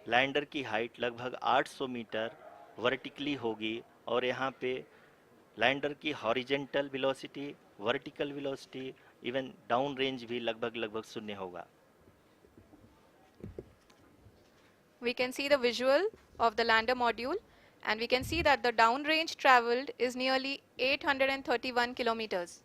Lander की height लगभग 800 metre vertically होगी और यहाँ पे लैंडर की horizontal velocity, vertical velocity, even down range भी लगभग लगभग शून्य होगा। We can see the visual of the lander module, and we can see that the downrange traveled is nearly 831 kilometers.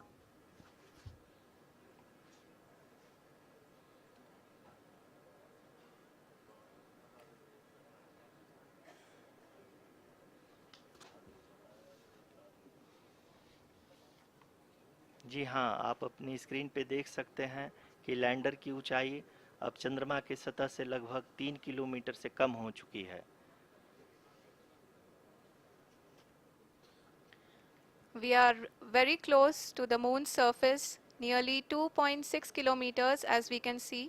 जी हाँ, आप अपनी स्क्रीन पे देख सकते हैं कि लैंडर की ऊंचाई अब चंद्रमा की सतह से लगभग 3 किलोमीटर से कम हो चुकी है। We are very close to the moon's surface, nearly 2.6 kilometers as we can see.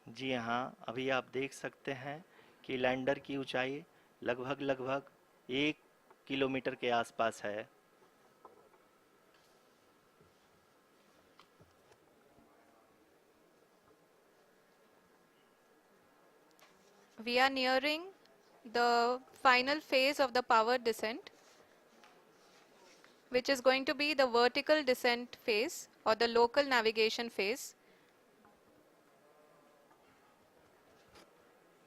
जी हाँ, अभी आप देख सकते हैं कि लैंडर की ऊंचाई लगभग लगभग 1 किलोमीटर के आसपास है। We are nearing the final phase of the power descent, which is going to be the vertical descent phase or the local navigation phase.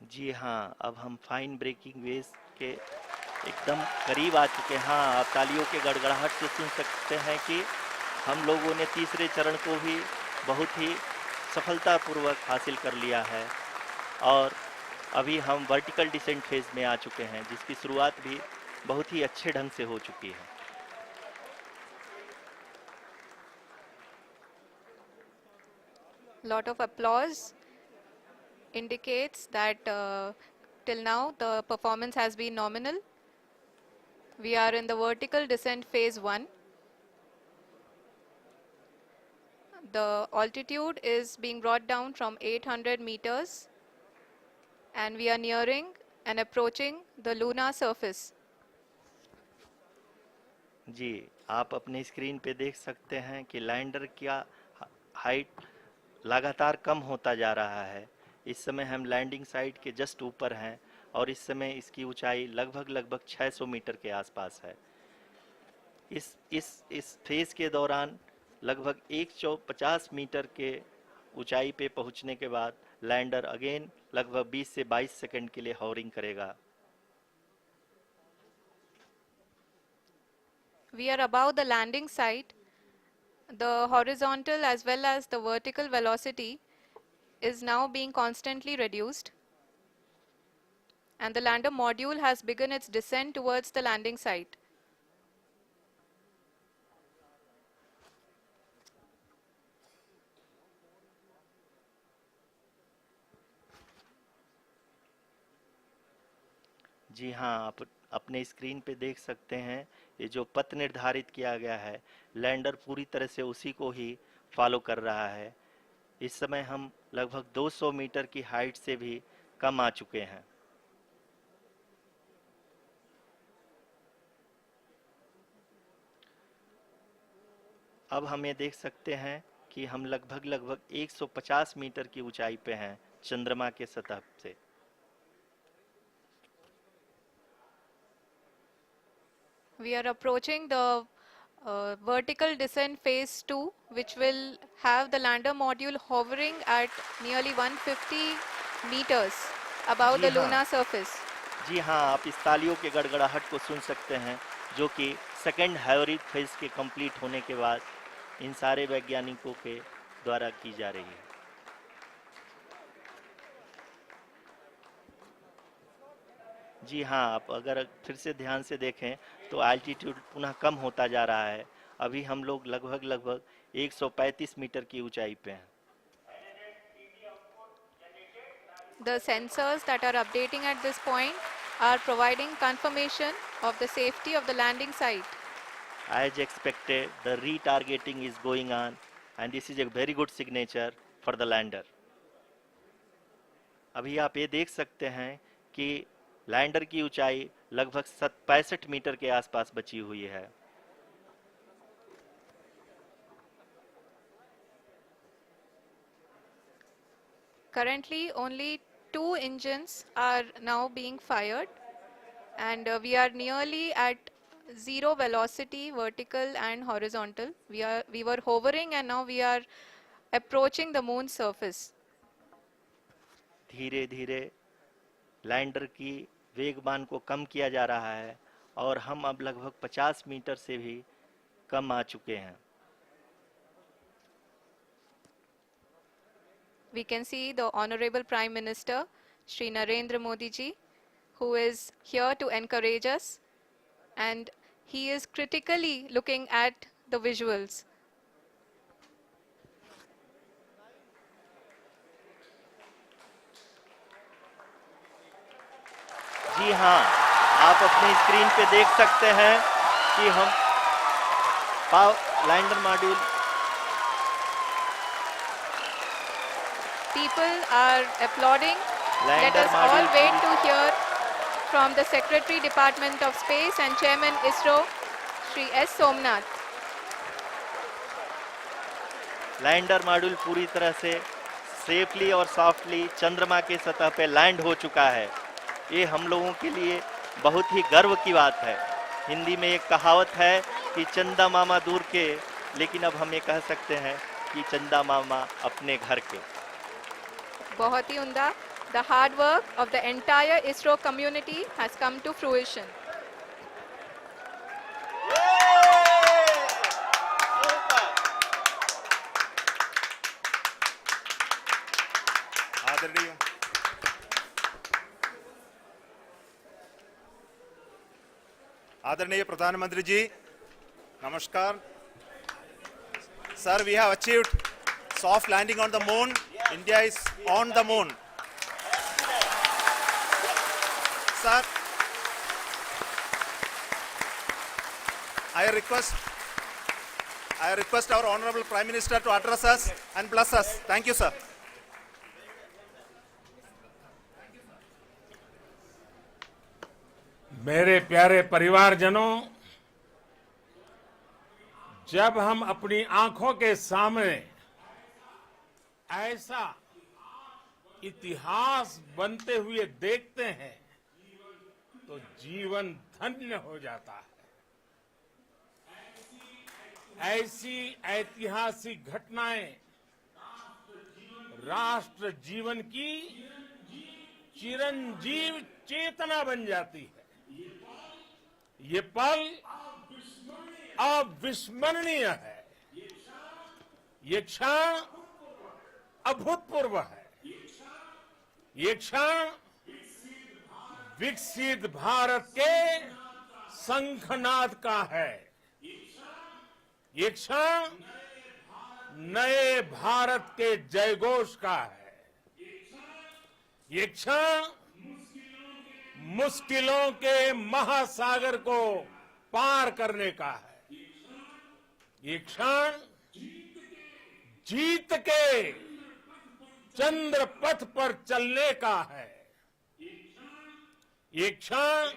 जी हाँ, अब हम फाइन ब्रेकिंग वेव्स के एकदम करीब आ चुके हैं। हाँ, आप तालियों के गड़गड़ाहट से सुन सकते हैं कि हम लोगों ने तीसरे चरण को भी बहुत ही सफलतापूर्वक हासिल कर लिया है और अभी हम वर्टिकल डिसेंट फेज में आ चुके हैं, जिसकी शुरुआत भी बहुत ही अच्छे ढंग से हो चुकी है। Lot of applause indicates that till now the performance has been nominal. We are in the vertical descent phase 1. The altitude is being brought down from 800 meters and we are nearing and approaching the lunar surface. जी, आप अपने screen पे देख सकते हैं कि lander का height लगातार कम होता जा रहा है। इस समय हम लैंडिंग साइट के जस्ट ऊपर हैं और इस समय इसकी ऊंचाई लगभग लगभग 600 मीटर के आसपास है। इस फेज के दौरान लगभग 150 मीटर के ऊंचाई पे पहुंचने के बाद लैंडर अगेन लगभग 20 से 22 सेकंड के लिए हॉवरिंग करेगा। We are above the landing site. The horizontal as well as the vertical velocity is now being constantly reduced, and the lander module has begun its descent towards the landing site. जी हाँ, आप अपने screen पे देख सकते हैं ये जो पथ निर्धारित किया गया है, लैंडर पूरी तरह से उसी को ही फॉलो कर रहा है। इस समय हम लगभग 200 मीटर की हाइट से भी कम आ चुके हैं। अब हम ये देख सकते हैं कि हम लगभग लगभग 150 मीटर की ऊंचाई पे हैं चंद्रमा के सतह से। We are approaching the vertical descent phase 2, which will have the lander module hovering at nearly 150 meters above ji the हाँ, lunar surface. जी हाँ, आप इस तालियों के गड़गड़ाहट को सुन सकते हैं, जो कि सेकंड हाइब्रिड फेज के कंप्लीट होने के बाद इन सारे वैज्ञानिकों के द्वारा की जा रही है। जी हाँ, आप अगर फिर से ध्यान से देखें तो एल्टीट्यूड पुनः कम होता जा रहा है। अभी हम लोग लगभग लगभग 135 मीटर की ऊंचाई पे हैं। The sensors that are updating at this point are providing confirmation of the safety of the landing site. As expected, the retargeting is going on, and this is a very good signature for the lander. अभी आप ये देख सकते हैं कि lander की ऊंचाई लगभग 65 मीटर के आसपास बची हुई है. Currently, only 2 engines are now being fired, and we are nearly at zero velocity, vertical and horizontal. We were hovering, and now we are approaching the moon's surface. धीरे धीरे लैंडर की वेगमान को कम किया जा रहा है और हम अब लगभग 50 मीटर से भी कम आ चुके हैं. We can see the Honorable Prime Minister, Shri Narendra Modi ji, who is here to encourage us, and he is critically looking at the visuals. जी हाँ, आप अपनी स्क्रीन पे देख सकते हैं कि हम lander module. People are applauding. Let lander us all module wait to hear from the Secretary Department of Space and Chairman ISRO, Shri S. Somnath. Lander module पूरी तरह से सेफली और सॉफ्टली चंद्रमा के सतह पे लैंड हो चुका है. ये हम लोगों के लिए बहुत ही गर्व की बात है. हिंदी में एक कहावत है कि चंदा मामा दूर के, लेकिन अब हम ये कह सकते हैं कि चंदा मामा अपने घर के. बहुत ही उम्दा. The hard work of the entire ISRO community has come to fruition. आदरणीय प्रधानमंत्री जी, नमस्कार. Sir, we have achieved soft landing on the moon. India is on the moon. Sir, I request our Honorable Prime Minister to address us and bless us. Thank you, sir. मेरे प्यारे परिवारजनों, जब हम अपनी आंखों के सामने ऐसा इतिहास बनते हुए देखते हैं तो जीवन धन्य हो जाता है. ऐसी ऐतिहासिक घटनाएं राष्ट्र जीवन की चिरंजीव चेतना बन जाती है. ये पल अविस्मरणीय है. ये क्षण अभूतपूर्व है. ये क्षण विकसित भारत के शंखनाद का है. ये क्षण नए भारत के जयघोष का है. ये क्षण मुश्किलों के महासागर को पार करने का है. ये क्षण जीत के चंद्र पथ पर चलने का है. ये क्षण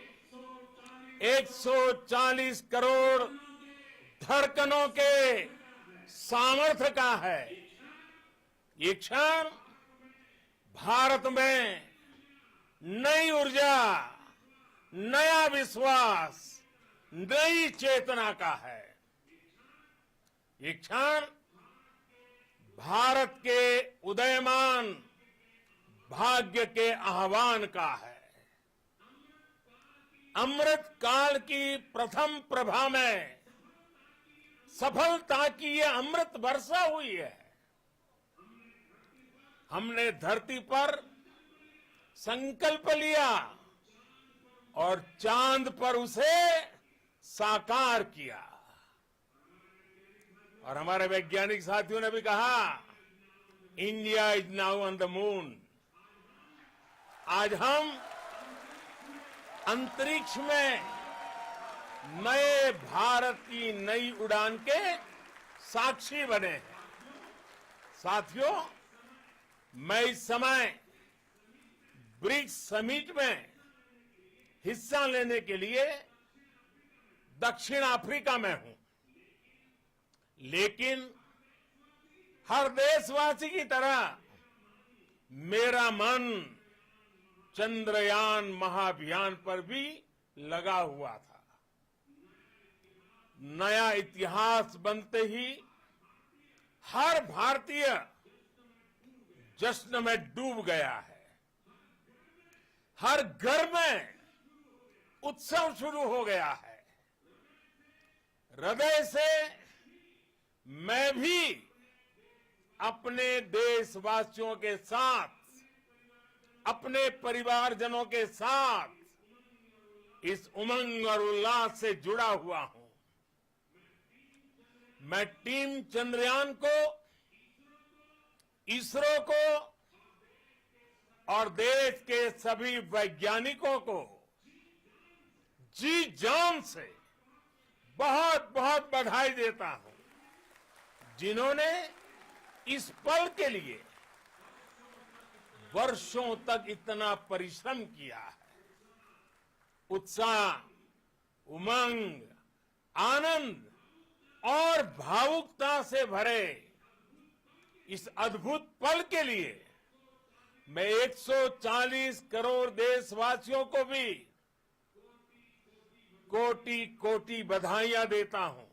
140 करोड़ धड़कनों के सामर्थ्य का है. ये क्षण भारत में नई ऊर्जा, नया विश्वास, नई चेतना का है. ये क्षण भारत के उदयमान भाग्य के आह्वान का है. अमृत काल की प्रथम प्रभा में सफलता की ये अमृत वर्षा हुई है. हमने धरती पर संकल्प लिया और चांद पर उसे साकार किया. और हमारे वैज्ञानिक साथियों ने भी कहा, India is now on the moon. आज हम अंतरिक्ष में नए भारत की नई उड़ान के साक्षी बने हैं। साथियों, मैं इस समय ब्रिक्स समिट में हिस्सा लेने के लिए दक्षिण अफ्रीका में हूं, लेकिन हर देशवासी की तरह मेरा मन चंद्रयान महाअभियान पर भी लगा हुआ था। नया इतिहास बनते ही हर भारतीय जश्न में डूब गया है। हर घर में उत्सव शुरू हो गया है। हृदय से मैं भी अपने देशवासियों के साथ, अपने परिवारजनों के साथ इस उमंग और उल्लास से जुड़ा हुआ हूं। मैं टीम चंद्रयान को, इसरो को और देश के सभी वैज्ञानिकों को जी जान से बहुत बहुत बधाई देता हूं, जिन्होंने इस पल के लिए वर्षों तक इतना परिश्रम किया है। उत्साह, उमंग, आनंद और भावुकता से भरे इस अद्भुत पल के लिए मैं 140 करोड़ देशवासियों को भी कोटि कोटि बधाइयां देता हूं।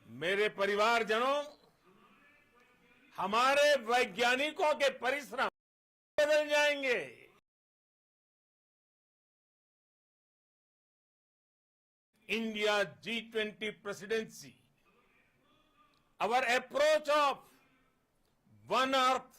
मेरे परिवारजनों, हमारे वैज्ञानिकों के परिश्रम बदल जाएंगे। India G20 presidency, our approach of one Earth,